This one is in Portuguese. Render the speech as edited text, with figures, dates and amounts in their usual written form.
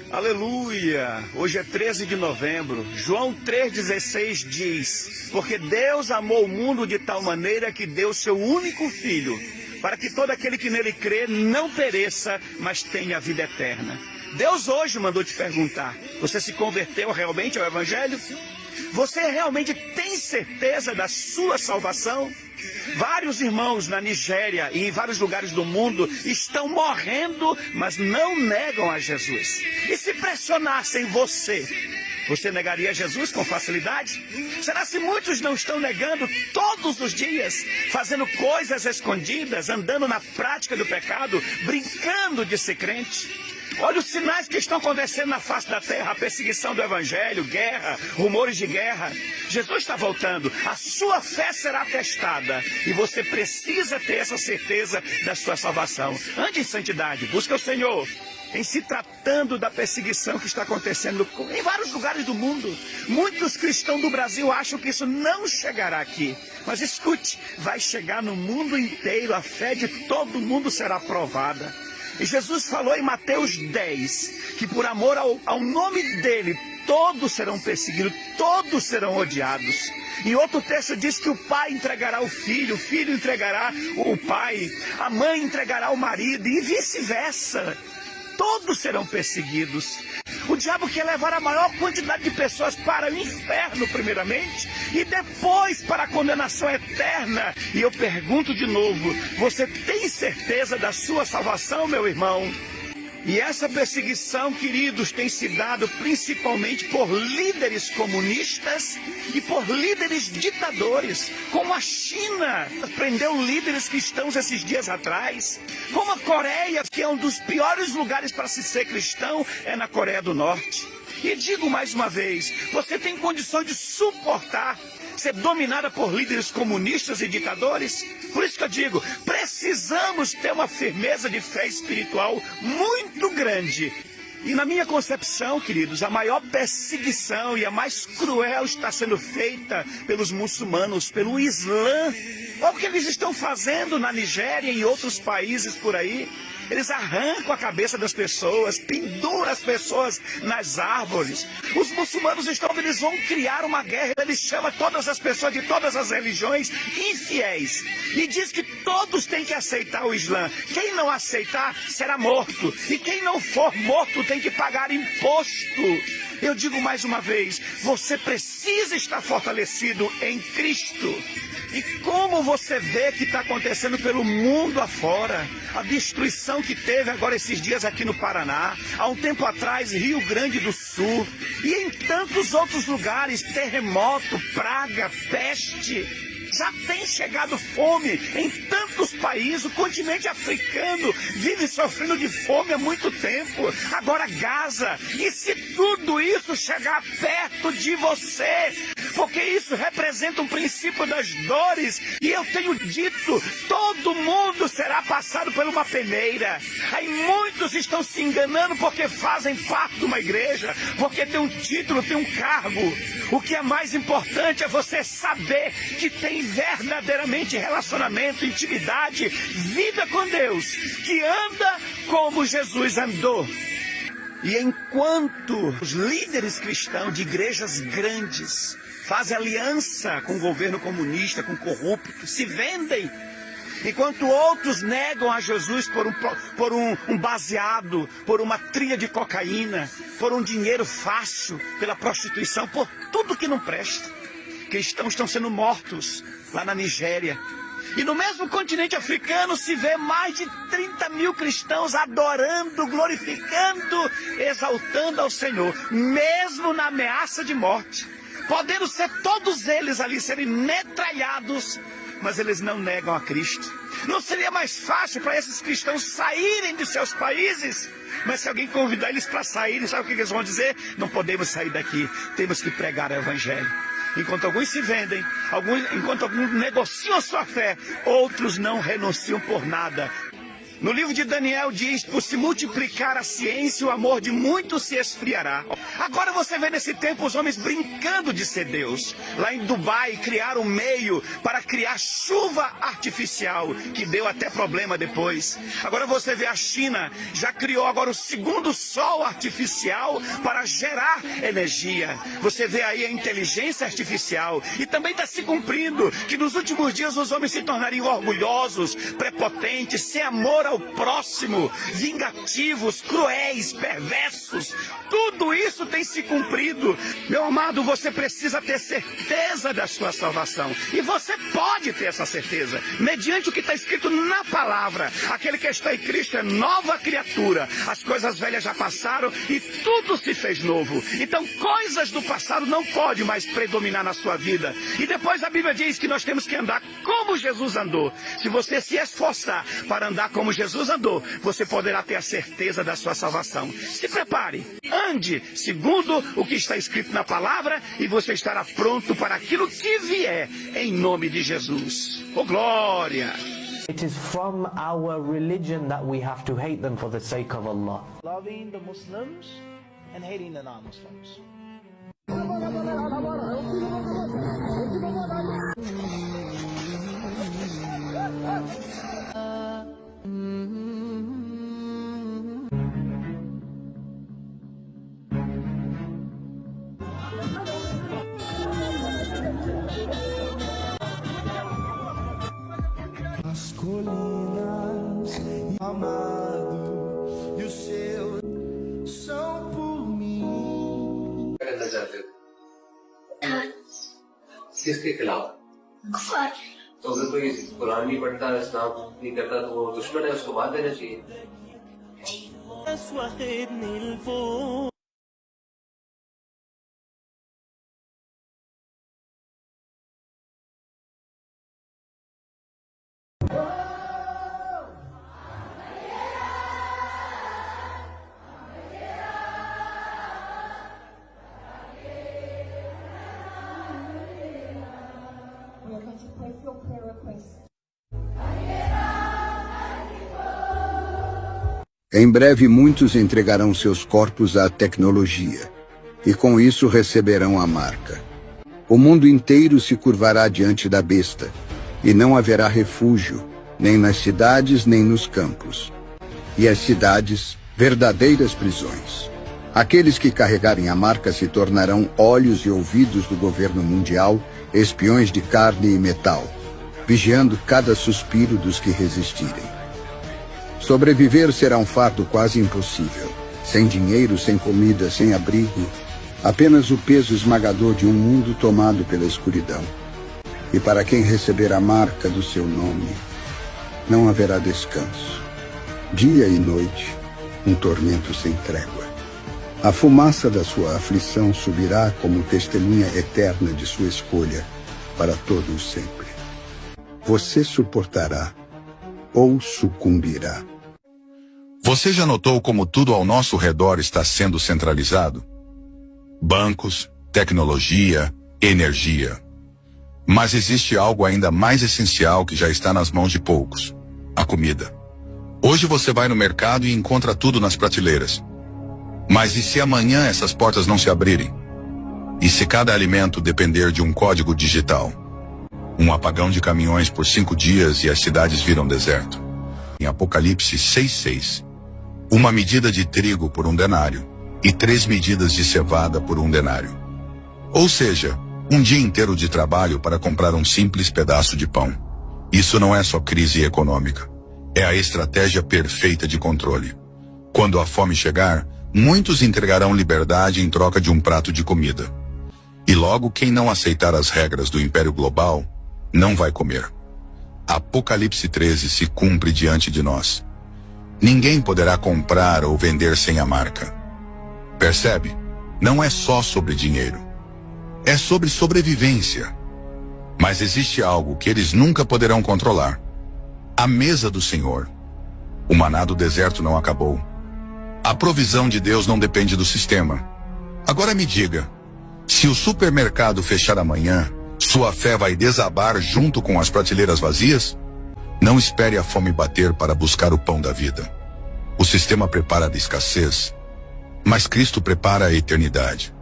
Aleluia! Hoje é 13 de novembro. João 3,16 diz: porque Deus amou o mundo de tal maneira que deu seu único filho, para que todo aquele que nele crê não pereça, mas tenha a vida eterna. Deus hoje mandou te perguntar: você se converteu realmente ao Evangelho? Você realmente tem certeza da sua salvação? Vários irmãos na Nigéria e em vários lugares do mundo estão morrendo, mas não negam a Jesus. E se pressionassem você, você negaria Jesus com facilidade? Será se muitos não estão negando todos os dias, fazendo coisas escondidas, andando na prática do pecado, brincando de ser crente? Olha os sinais que estão acontecendo na face da terra: a perseguição do Evangelho, guerra, rumores de guerra. Jesus está voltando, a sua fé será testada e você precisa ter essa certeza da sua salvação. Ande em santidade, busca o Senhor. Em se tratando da perseguição que está acontecendo em vários lugares do mundo, muitos cristãos do Brasil acham que isso não chegará aqui. Mas escute, vai chegar no mundo inteiro, a fé de todo mundo será provada. E Jesus falou em Mateus 10, que por amor ao nome dele, todos serão perseguidos, todos serão odiados. Em outro texto diz que o pai entregará o filho entregará o pai, a mãe entregará o marido e vice-versa. Todos serão perseguidos. O diabo quer levar a maior quantidade de pessoas para o inferno primeiramente e depois para a condenação eterna. E eu pergunto de novo: você tem certeza da sua salvação, meu irmão? E essa perseguição, queridos, tem se dado principalmente por líderes comunistas e por líderes ditadores, como a China prendeu líderes cristãos esses dias atrás, como a Coreia, que é um dos piores lugares para se ser cristão, é na Coreia do Norte. E digo mais uma vez, você tem condições de suportar ser dominada por líderes comunistas e ditadores? Por isso que eu digo, precisamos ter uma firmeza de fé espiritual muito grande. E na minha concepção, queridos, a maior perseguição e a mais cruel está sendo feita pelos muçulmanos, pelo Islã. Olha o que eles estão fazendo na Nigéria e em outros países por aí. Eles arrancam a cabeça das pessoas, penduram as pessoas nas árvores. Os muçulmanos eles vão criar uma guerra. Eles chamam todas as pessoas de todas as religiões infiéis. E diz que todos têm que aceitar o Islã. Quem não aceitar será morto. E quem não for morto tem que pagar imposto. Eu digo mais uma vez, você precisa estar fortalecido em Cristo. E como você vê que está acontecendo pelo mundo afora, a destruição que teve agora esses dias aqui no Paraná, há um tempo atrás Rio Grande do Sul, e em tantos outros lugares, terremoto, praga, peste. Já tem chegado fome em tantos países. O continente africano vive sofrendo de fome há muito tempo. Agora Gaza. E se tudo isso chegar perto de você, porque isso representa um princípio das dores, e eu tenho dito, todo mundo será passado por uma peneira. Aí muitos estão se enganando porque fazem parte de uma igreja, porque tem um título, tem um cargo. O que é mais importante é você saber que tem verdadeiramente relacionamento, intimidade, vida com Deus, que anda como Jesus andou. E enquanto os líderes cristãos de igrejas grandes fazem aliança com o governo comunista, com corruptos, se vendem, enquanto outros negam a Jesus por um baseado, por uma trilha de cocaína, por um dinheiro fácil, pela prostituição, por tudo que não presta. Cristãos estão sendo mortos lá na Nigéria. E no mesmo continente africano se vê mais de 30 mil cristãos adorando, glorificando, exaltando ao Senhor, mesmo na ameaça de morte. Podendo ser todos eles ali serem metralhados, mas eles não negam a Cristo. Não seria mais fácil para esses cristãos saírem de seus países? Mas se alguém convidar eles para saírem, sabe o que eles vão dizer? Não podemos sair daqui, temos que pregar o Evangelho. Enquanto alguns se vendem, enquanto alguns negociam a sua fé, outros não renunciam por nada. No livro de Daniel diz, por se multiplicar a ciência, o amor de muitos se esfriará. Agora você vê nesse tempo os homens brincando de ser Deus. Lá em Dubai criaram um meio para criar chuva artificial, que deu até problema depois. Agora você vê a China, já criou agora o segundo sol artificial para gerar energia. Você vê aí a inteligência artificial e também está se cumprindo que nos últimos dias os homens se tornariam orgulhosos, prepotentes, sem amor ao próximo, vingativos, cruéis, perversos. Tudo isso tem se cumprido. Meu amado, você precisa ter certeza da sua salvação. E você pode ter essa certeza, mediante o que está escrito na palavra. Aquele que está em Cristo é nova criatura. As coisas velhas já passaram e tudo se fez novo. Então, coisas do passado não podem mais predominar na sua vida. E depois a Bíblia diz que nós temos que andar como Jesus andou. Se você se esforçar para andar como Jesus andou, você poderá ter a certeza da sua salvação. Se prepare, ande segundo o que está escrito na palavra e você estará pronto para aquilo que vier, em nome de Jesus. Oh, glória! It is from our religion that we have to hate them for the sake of Allah. Loving the Muslims and hating the non-Muslims. As colinas, amado, e o seu são por mim. करना चाहते हो किसके खिलाफ? कुफार। तो अगर कोई कुरान नहीं पढ़ता, इस्लाम नहीं करता, तो वो दुश्मन है, उसको मार देना चाहिए। We're going to pray for your prayer requests. Em breve muitos entregarão seus corpos à tecnologia, e com isso receberão a marca. O mundo inteiro se curvará diante da besta, e não haverá refúgio, nem nas cidades nem nos campos. E as cidades, verdadeiras prisões. Aqueles que carregarem a marca se tornarão olhos e ouvidos do governo mundial, espiões de carne e metal, vigiando cada suspiro dos que resistirem. Sobreviver será um fardo quase impossível, sem dinheiro, sem comida, sem abrigo, apenas o peso esmagador de um mundo tomado pela escuridão. E para quem receber a marca do seu nome, não haverá descanso. Dia e noite, um tormento sem trégua. A fumaça da sua aflição subirá como testemunha eterna de sua escolha para todo o sempre. Você suportará ou sucumbirá. Você já notou como tudo ao nosso redor está sendo centralizado? Bancos, tecnologia, energia. Mas existe algo ainda mais essencial que já está nas mãos de poucos: a comida. Hoje você vai no mercado e encontra tudo nas prateleiras. Mas e se amanhã essas portas não se abrirem? E se cada alimento depender de um código digital? Um apagão de caminhões por 5 dias e as cidades viram deserto. Em Apocalipse 6:6, uma medida de trigo por 1 denário e 3 medidas de cevada por 1 denário. Ou seja, um dia inteiro de trabalho para comprar um simples pedaço de pão. Isso não é só crise econômica. É a estratégia perfeita de controle. Quando a fome chegar, muitos entregarão liberdade em troca de um prato de comida. E logo quem não aceitar as regras do Império Global, não vai comer. Apocalipse 13 se cumpre diante de nós. Ninguém poderá comprar ou vender sem a marca. Percebe? Não é só sobre dinheiro. É sobre sobrevivência. Mas existe algo que eles nunca poderão controlar: a mesa do Senhor. O maná do deserto não acabou. A provisão de Deus não depende do sistema. Agora me diga, se o supermercado fechar amanhã, sua fé vai desabar junto com as prateleiras vazias? Não espere a fome bater para buscar o pão da vida. O sistema prepara a escassez, mas Cristo prepara a eternidade.